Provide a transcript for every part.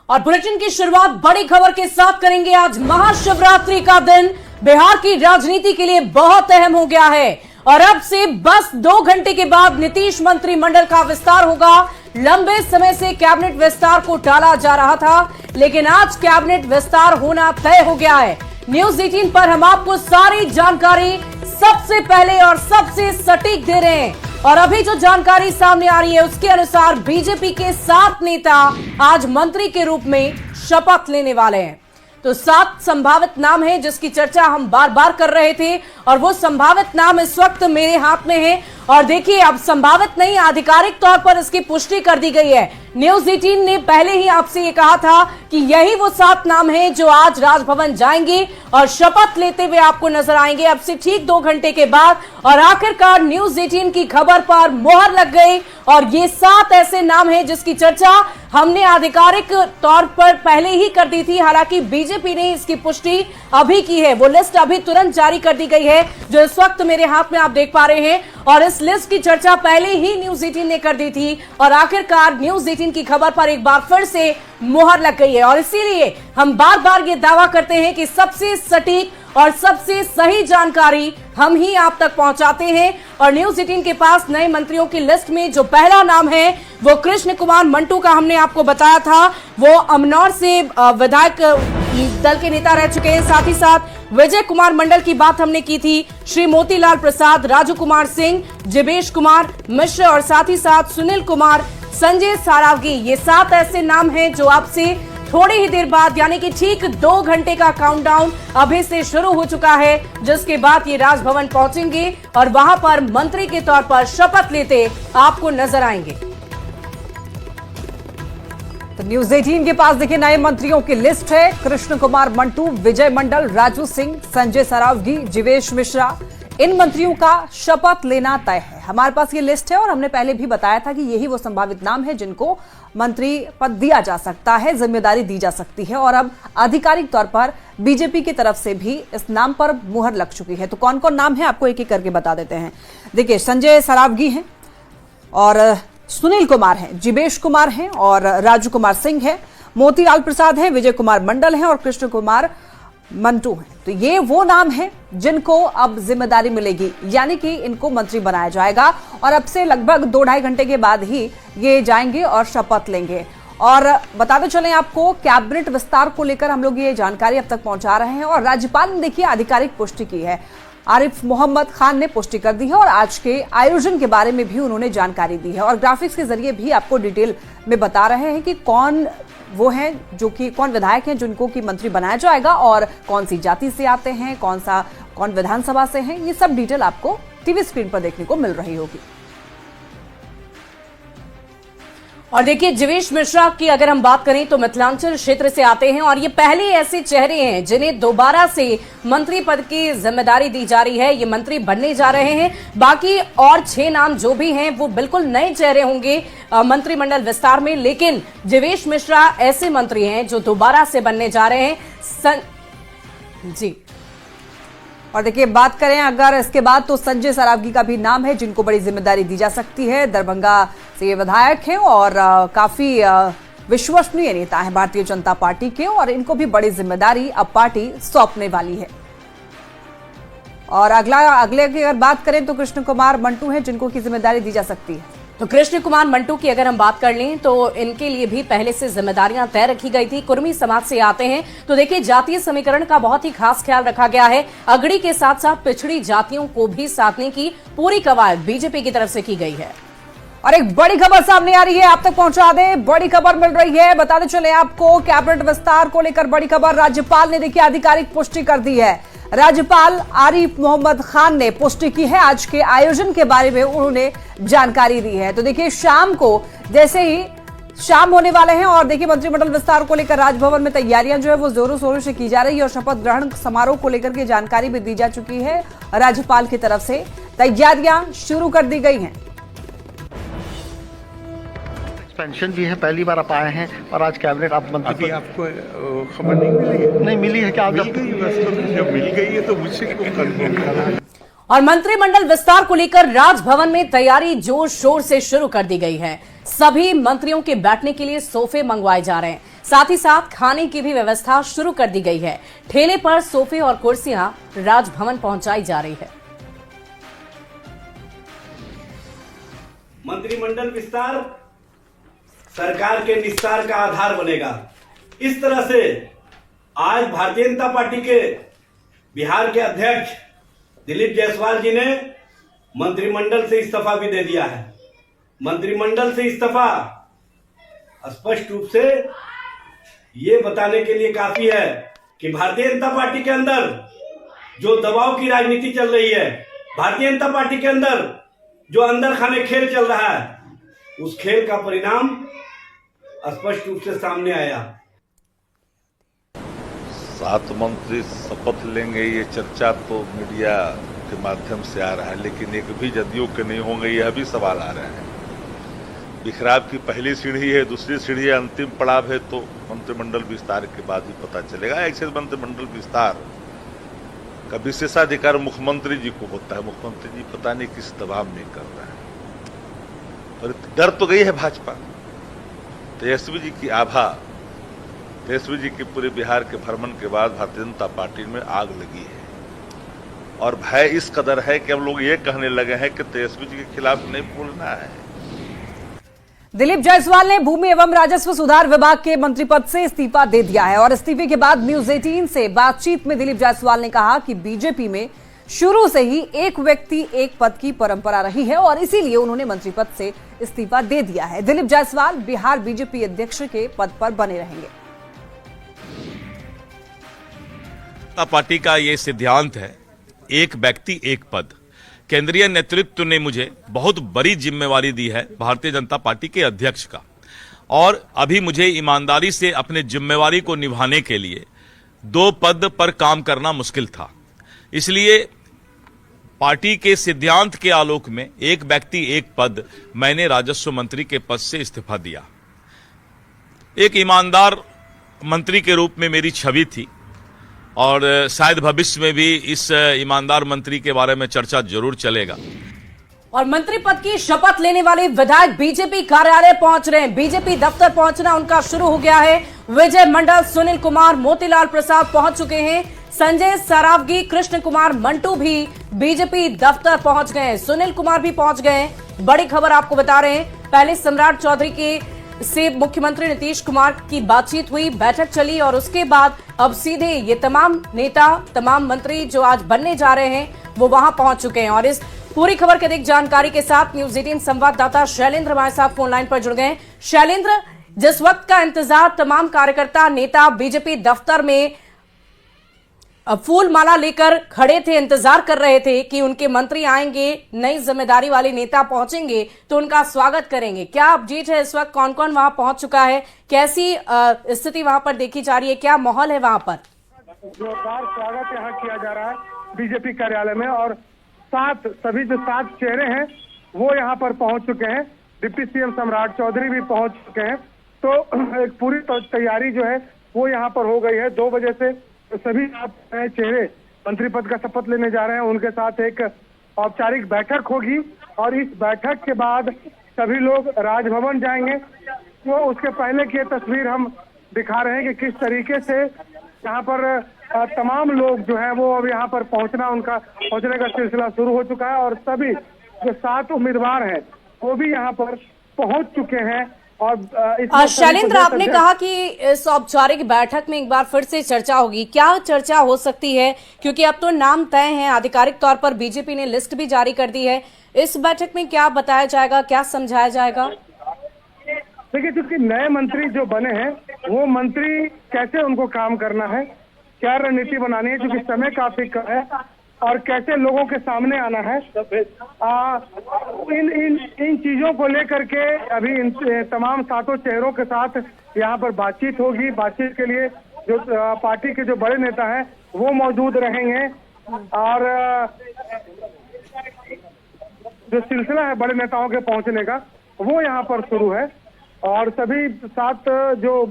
और बुलेटिन की शुरुआत बड़ी खबर के साथ करेंगे। आज महाशिवरात्रि का दिन बिहार की राजनीति के लिए बहुत अहम हो गया है और अब से बस 2 घंटे के बाद नीतीश मंत्रिमंडल का विस्तार होगा। लंबे समय से कैबिनेट विस्तार को टाला जा रहा था, लेकिन आज कैबिनेट विस्तार होना तय हो गया है। न्यूज 18 पर हम आपको सारी जानकारी सबसे पहले और सबसे सटीक दे रहे हैं और अभी जो जानकारी सामने आ रही है उसके अनुसार बीजेपी के 7 नेता आज मंत्री के रूप में शपथ लेने वाले हैं। तो 7 संभावित नाम हैं जिसकी चर्चा हम बार बार कर रहे थे और वो संभावित नाम इस वक्त मेरे हाथ में है। और देखिए, अब संभावित नहीं, आधिकारिक तौर पर इसकी पुष्टि कर दी गई है। न्यूज 18 ने पहले ही आपसे ये कहा था कि यही वो 7 नाम हैं जो आज राजभवन जाएंगे और शपथ लेते हुए आपको नजर आएंगे अब से ठीक 2 घंटे के बाद। और आखिरकार न्यूज 18 की खबर पर मोहर लग गई और ये 7 ऐसे नाम हैं जिसकी चर्चा हमने आधिकारिक तौर पर पहले ही कर दी थी। हालांकि बीजेपी ने इसकी पुष्टि अभी की है, वो लिस्ट अभी तुरंत जारी कर दी गई है जो इस वक्त मेरे हाथ में आप देख पा रहे हैं। और इस लिस्ट की चर्चा पहले ही न्यूज 18 ने कर दी थी और आखिरकार न्यूज 18 की खबर पर एक बार फिर से मोहर लग गई है। और इसीलिए हम बार बार ये दावा करते हैं कि सबसे सटीक और सबसे सही जानकारी हम ही आप तक पहुंचाते हैं। और न्यूज 18 के पास नए मंत्रियों की लिस्ट में जो पहला नाम है वो कृष्ण कुमार मंटू का हमने आपको बताया था। वो अमनौर से विधायक दल के नेता रह चुके हैं। साथ ही साथ विजय कुमार मंडल की बात हमने की थी, श्री मोतीलाल प्रसाद, राजू कुमार सिंह, जिवेश कुमार मिश्र और साथ ही साथ सुनील कुमार, संजय सारावगी। ये 7 ऐसे नाम हैं जो आपसे थोड़ी ही देर बाद यानी कि ठीक 2 घंटे का काउंटडाउन अभी से शुरू हो चुका है, जिसके बाद ये राजभवन पहुंचेंगे और वहां पर मंत्री के तौर पर शपथ लेते आपको नजर आएंगे। तो न्यूज 18 के पास देखिए नए मंत्रियों की लिस्ट है। कृष्ण कुमार मंटू, विजय मंडल, राजू सिंह, संजय सरावगी, जिवेश मिश्रा। इन मंत्रियों का शपथ लेना तय है। हमारे पास ये लिस्ट है और हमने पहले भी बताया था कि यही वो संभावित नाम है जिनको मंत्री पद दिया जा सकता है, जिम्मेदारी दी जा सकती है। और अब आधिकारिक तौर पर बीजेपी की तरफ से भी इस नाम पर मुहर लग चुकी है। तो कौन कौन नाम है आपको एक एक करके बता देते हैं। देखिए, संजय सरावगी हैं और सुनील कुमार हैं, जिवेश कुमार हैं और राजू कुमार सिंह है, मोतीलाल प्रसाद हैं, विजय कुमार मंडल हैं और कृष्ण कुमार मंटू हैं। तो ये वो नाम हैं जिनको अब जिम्मेदारी मिलेगी, यानी कि इनको मंत्री बनाया जाएगा और अब से लगभग 2-2.5 घंटे के बाद ही ये जाएंगे और शपथ लेंगे। और बताते चलें आपको, कैबिनेट विस्तार को लेकर हम लोग ये जानकारी अब तक पहुंचा रहे हैं और राज्यपाल ने देखिए आधिकारिक पुष्टि की है। आरिफ मोहम्मद खान ने पुष्टि कर दी है और आज के आयोजन के बारे में भी उन्होंने जानकारी दी है और ग्राफिक्स के जरिए भी आपको डिटेल में बता रहे हैं कि कौन वो हैं जो कि कौन विधायक हैं जिनको कि मंत्री बनाया जाएगा और कौन सी जाति से आते हैं, कौन विधानसभा से हैं। ये सब डिटेल आपको टीवी स्क्रीन पर देखने को मिल रही होगी। और देखिए, जिवेश मिश्रा की अगर हम बात करें तो मिथिलांचल क्षेत्र से आते हैं और ये पहले ऐसे चेहरे हैं जिन्हें दोबारा से मंत्री पद की जिम्मेदारी दी जा रही है। ये मंत्री बनने जा रहे हैं। बाकी और 6 नाम जो भी हैं वो बिल्कुल नए चेहरे होंगे मंत्रिमंडल विस्तार में, लेकिन जिवेश मिश्रा ऐसे मंत्री हैं जो दोबारा से बनने जा रहे हैं। जी, और देखिए, बात करें अगर इसके बाद तो संजय सरावगी का भी नाम है जिनको बड़ी जिम्मेदारी दी जा सकती है। दरभंगा से ये विधायक हैं और काफी विश्वसनीय नेता हैं भारतीय जनता पार्टी के और इनको भी बड़ी जिम्मेदारी अब पार्टी सौंपने वाली है। और अगले की अगर बात करें तो कृष्ण कुमार मंटू हैं जिनको की जिम्मेदारी दी जा सकती है। तो कृष्ण कुमार मंटू की अगर हम बात कर लें तो इनके लिए भी पहले से जिम्मेदारियां तय रखी गई थी। कुर्मी समाज से आते हैं तो देखिए, जातीय समीकरण का बहुत ही खास ख्याल रखा गया है। अगड़ी के साथ साथ पिछड़ी जातियों को भी साधने की पूरी कवायद बीजेपी की तरफ से की गई है। और एक बड़ी खबर सामने आ रही है, आप तक पहुंचा दें। बड़ी खबर मिल रही है, बताते चले आपको, कैबिनेट विस्तार को लेकर बड़ी खबर। राज्यपाल ने देखिए आधिकारिक पुष्टि कर दी है। राज्यपाल आरिफ मोहम्मद खान ने पुष्टि की है। आज के आयोजन के बारे में उन्होंने जानकारी दी है। तो देखिए, शाम को जैसे ही शाम होने वाले हैं और देखिए मंत्रिमंडल विस्तार को लेकर राजभवन में तैयारियां जो है वो जोरों शोरों से की जा रही है और शपथ ग्रहण समारोह को लेकर के जानकारी भी दी जा चुकी है। राज्यपाल की तरफ से तैयारियां शुरू कर दी गई हैं। पेंशन भी है, पहली बार आप आए हैं और आज कैबिनेट आप मंत्री। अभी आपको खबर नहीं मिली है? नहीं मिली है क्या? आप मिल गई, जब मिल गई है तो मुझसे क्यों कंफर्म करा? और मंत्रिमंडल विस्तार को लेकर राजभवन में तैयारी जोर शोर से शुरू कर दी गई है। सभी मंत्रियों के बैठने के लिए सोफे मंगवाए जा रहे हैं। साथ ही साथ खाने की भी व्यवस्था शुरू कर दी गई है। ठेले पर सोफे और कुर्सियां राजभवन पहुंचाई जा रही है। मंत्रिमंडल विस्तार सरकार के निस्तार का आधार बनेगा। इस तरह से आज भारतीय जनता पार्टी के बिहार के अध्यक्ष दिलीप जायसवाल जी ने मंत्रिमंडल से इस्तीफा भी दे दिया है। मंत्रिमंडल से इस्तीफा स्पष्ट रूप से ये बताने के लिए काफी है कि भारतीय जनता पार्टी के अंदर जो दबाव की राजनीति चल रही है, भारतीय जनता पार्टी के अंदर जो अंदर खाने खेल चल रहा है, उस खेल का परिणाम स्पष्ट रूप से सामने आया। 7 मंत्री शपथ लेंगे, ये चर्चा तो मीडिया के माध्यम से आ रहा है, लेकिन एक भी जदयू के नहीं होंगे, यह भी सवाल आ रहे हैं। बिखराव की पहली सीढ़ी है, दूसरी सीढ़ी है, अंतिम पड़ाव है, तो मंत्रिमंडल विस्तार के बाद ही पता चलेगा। ऐसे मंत्रिमंडल विस्तार का विशेषाधिकार मुख्यमंत्री जी को होता है। मुख्यमंत्री जी पता नहीं किस दबाव में कर रहे हैं, पर डर तो गई है भाजपा। तेजस्वी जी की आभा, तेजस्वी जी के पूरे बिहार के भ्रमण के बाद भारतीय जनता पार्टी में आग लगी है, और भय इस कदर है कि अब लोग ये कहने लगे हैं कि तेजस्वी जी के खिलाफ नहीं बोलना है। दिलीप जायसवाल ने भूमि एवं राजस्व सुधार विभाग के मंत्री पद से इस्तीफा दे दिया है और इस्तीफे के बाद न्यूज 18 से बातचीत में दिलीप जायसवाल ने कहा कि बीजेपी में शुरू से ही एक व्यक्ति एक पद की परंपरा रही है और इसीलिए उन्होंने मंत्री पद से इस्तीफा दे दिया है। दिलीप जायसवाल बिहार बीजेपी अध्यक्ष के पद पर बने रहेंगे। पार्टी का ये सिद्धांत है, एक व्यक्ति एक पद। केंद्रीय नेतृत्व ने मुझे बहुत बड़ी जिम्मेवारी दी है भारतीय जनता पार्टी के अध्यक्ष का, और अभी मुझे ईमानदारी से अपने जिम्मेवारी को निभाने के लिए 2 पद पर काम करना मुश्किल था। इसलिए पार्टी के सिद्धांत के आलोक में एक व्यक्ति एक पद, मैंने राजस्व मंत्री के पद से इस्तीफा दिया। एक ईमानदार मंत्री के रूप में मेरी छवि थी और शायद भविष्य में भी इस ईमानदार मंत्री के बारे में चर्चा जरूर चलेगा। और मंत्री पद की शपथ लेने वाले विधायक बीजेपी कार्यालय पहुंच रहे हैं। बीजेपी दफ्तर पहुंचना उनका शुरू हो गया है। विजय मंडल, सुनील कुमार, मोतीलाल प्रसाद पहुंच चुके हैं। संजय सरावगी, कृष्ण कुमार मंटू भी बीजेपी दफ्तर पहुंच गए हैं। सुनील कुमार भी पहुंच गए हैं। बड़ी खबर आपको बता रहे हैं, पहले सम्राट चौधरी के से मुख्यमंत्री नीतीश कुमार की बातचीत हुई, बैठक चली और उसके बाद अब सीधे ये तमाम नेता, तमाम मंत्री जो आज बनने जा रहे हैं वो वहां पहुंच चुके हैं। और इस पूरी खबर की अधिक जानकारी के साथ न्यूज 18 संवाददाता शैलेंद्र हमारे साथ फोन लाइन पर जुड़ गए हैं। शैलेंद्र, जिस वक्त का इंतजार तमाम कार्यकर्ता, नेता बीजेपी दफ्तर में फूल माला लेकर खड़े थे, इंतजार कर रहे थे कि उनके मंत्री आएंगे, नई जिम्मेदारी वाले नेता पहुंचेंगे तो उनका स्वागत करेंगे, क्या अपडेट है इस वक्त? कौन कौन वहां पहुंच चुका है? कैसी स्थिति वहां पर देखी जा रही है? क्या माहौल है वहां पर? जोरदार स्वागत यहाँ किया जा रहा है बीजेपी कार्यालय में, और सभी जो 7 चेहरे हैं वो यहाँ पर पहुंच चुके हैं। डिप्टी सीएम सम्राट चौधरी भी पहुंच चुके हैं। तो एक पूरी तैयारी जो है वो यहाँ पर हो गई है। 2 बजे से सभी चेहरे मंत्री पद का शपथ लेने जा रहे हैं। उनके साथ एक औपचारिक बैठक होगी और इस बैठक के बाद सभी लोग राजभवन जाएंगे। तो उसके पहले की तस्वीर हम दिखा रहे हैं कि किस तरीके से यहाँ पर तमाम लोग जो है वो अब यहाँ पर पहुंचने का सिलसिला शुरू हो चुका है और सभी जो 7 उम्मीदवार हैं वो भी यहाँ पर पहुंच चुके हैं। और शैलेंद्र, आपने कहा कि इस औपचारिक बैठक में एक बार फिर से चर्चा होगी, क्या चर्चा हो सकती है? क्योंकि अब तो नाम तय हैं, आधिकारिक तौर पर बीजेपी ने लिस्ट भी जारी कर दी है। इस बैठक में क्या बताया जाएगा, क्या समझाया जाएगा? देखिए, क्योंकि नए मंत्री जो बने हैं वो मंत्री कैसे उनको काम करना है, क्या रणनीति बनानी है, क्योंकि समय काफी कम है, और कैसे लोगों के सामने आना है, इन चीजों को लेकर के अभी इन तमाम 7 चेहरों के साथ यहाँ पर बातचीत होगी। बातचीत के लिए जो पार्टी के जो बड़े नेता हैं वो मौजूद रहेंगे और जो सिलसिला है बड़े नेताओं के पहुंचने का वो यहाँ पर शुरू है। और सभी 7 जो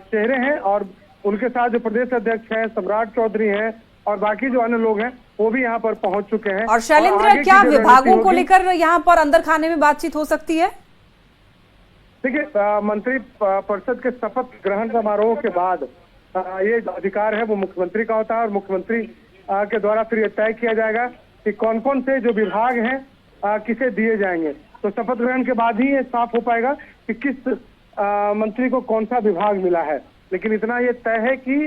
चेहरे हैं और उनके साथ जो प्रदेश अध्यक्ष हैं सम्राट चौधरी हैं और बाकी जो अन्य लोग हैं वो भी यहाँ पर पहुंच चुके हैं। और शैलेंद्र, क्या विभागों को लेकर यहाँ पर अंदर खाने में बातचीत हो सकती है? देखिए, मंत्री परिषद के शपथ ग्रहण समारोह के बाद ये अधिकार है वो मुख्यमंत्री का होता है, और मुख्यमंत्री के द्वारा फिर ये तय किया जाएगा कि कौन कौन से जो विभाग हैं किसे दिए जाएंगे। तो शपथ ग्रहण के बाद ही ये साफ हो पाएगा कि किस मंत्री को कौन सा विभाग मिला है। लेकिन इतना ये तय है कि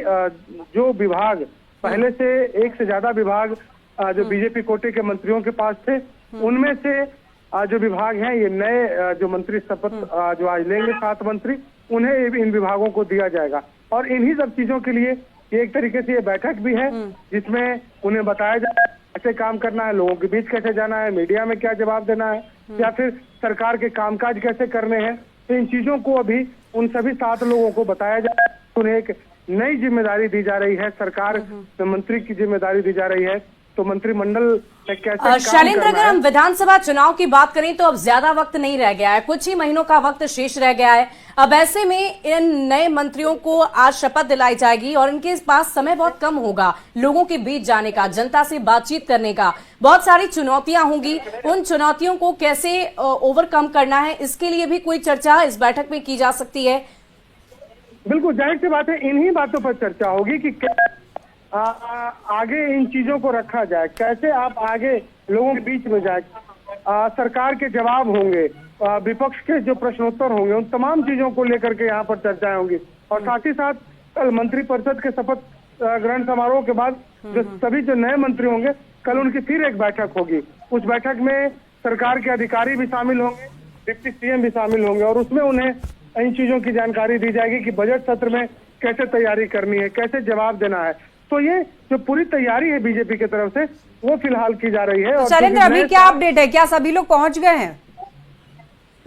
जो विभाग पहले से एक से ज्यादा विभाग जो बीजेपी कोटे के मंत्रियों के पास थे, उनमें से जो विभाग हैं, ये नए जो मंत्री शपथ जो आज लेंगे 7 मंत्री, उन्हें इन विभागों को दिया जाएगा। और इन्हीं सब चीजों के लिए ये एक तरीके से ये बैठक भी है जिसमें उन्हें बताया जाए कैसे काम करना है, लोगों के बीच कैसे जाना है, मीडिया में क्या जवाब देना है, या फिर सरकार के कामकाज कैसे करने हैं। तो इन चीजों को अभी उन सभी 7 लोगों को बताया जाए। उन्हें एक नई जिम्मेदारी दी जा रही है, सरकार मंत्री की जिम्मेदारी दी जा रही है। तो मंत्रिमंडल में कैसे शैलेंद्र, अगर हम विधानसभा चुनाव की बात करें तो अब ज्यादा वक्त नहीं रह गया है, कुछ ही महीनों का वक्त शेष रह गया है। अब ऐसे में इन नए मंत्रियों को आज शपथ दिलाई जाएगी और इनके पास समय बहुत कम होगा लोगों के बीच जाने का, जनता से बातचीत करने का। बहुत सारी चुनौतियां होंगी, उन चुनौतियों को कैसे ओवरकम करना है, इसके लिए भी कोई चर्चा इस बैठक में की जा सकती है। बिल्कुल जाहिर सी बात है, इन्हीं बातों पर चर्चा होगी कि आगे इन चीजों को रखा जाए, कैसे आप आगे लोगों के बीच में जाए। सरकार के जवाब होंगे, विपक्ष के जो प्रश्नोत्तर होंगे, उन तमाम चीजों को लेकर के यहाँ पर चर्चाएं होंगी। और साथ ही साथ कल मंत्रिपरिषद के शपथ ग्रहण समारोह के बाद जो सभी जो नए मंत्री होंगे, कल उनकी फिर एक बैठक होगी। उस बैठक में सरकार के अधिकारी भी शामिल होंगे, डिप्टी सीएम भी शामिल होंगे, और उसमें उन्हें इन चीजों की जानकारी दी जाएगी कि बजट सत्र में कैसे तैयारी करनी है, कैसे जवाब देना है। तो ये जो पूरी तैयारी है बीजेपी की तरफ से, वो फिलहाल की जा रही है। और शैलेंद्र, अभी क्या अपडेट है, क्या सभी लोग पहुंच गए हैं?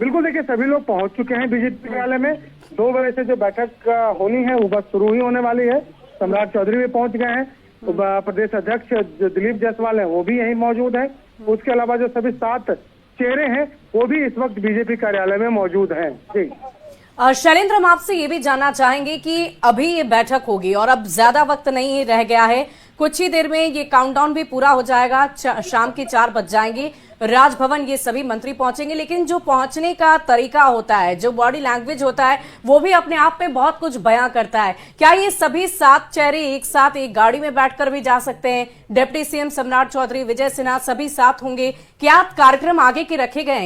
बिल्कुल, देखिए सभी लोग पहुंच चुके हैं बीजेपी कार्यालय में। 2 बजे से जो बैठक होनी है वो बस शुरू ही होने वाली है। सम्राट चौधरी भी पहुंच गए हैं, प्रदेश अध्यक्ष जो दिलीप जायसवाल है वो भी यहीं मौजूद है। उसके अलावा जो सभी 7 चेहरे हैं वो भी इस वक्त बीजेपी कार्यालय में मौजूद हैं। जी शैलेंद्र, हम आपसे ये भी जानना चाहेंगे कि अभी ये बैठक होगी और अब ज्यादा वक्त नहीं रह गया है, कुछ ही देर में ये काउंटडाउन भी पूरा हो जाएगा, शाम के 4 बज जाएंगे, राजभवन ये सभी मंत्री पहुंचेंगे। लेकिन जो पहुंचने का तरीका होता है, जो बॉडी लैंग्वेज होता है, वो भी अपने आप में बहुत कुछ बयां करता है। क्या ये सभी 7 चेहरे एक साथ एक गाड़ी में बैठकर भी जा सकते हैं? डिप्टी सीएम सम्राट चौधरी, विजय सिन्हा सभी साथ होंगे? क्या कार्यक्रम आगे के रखे गए हैं?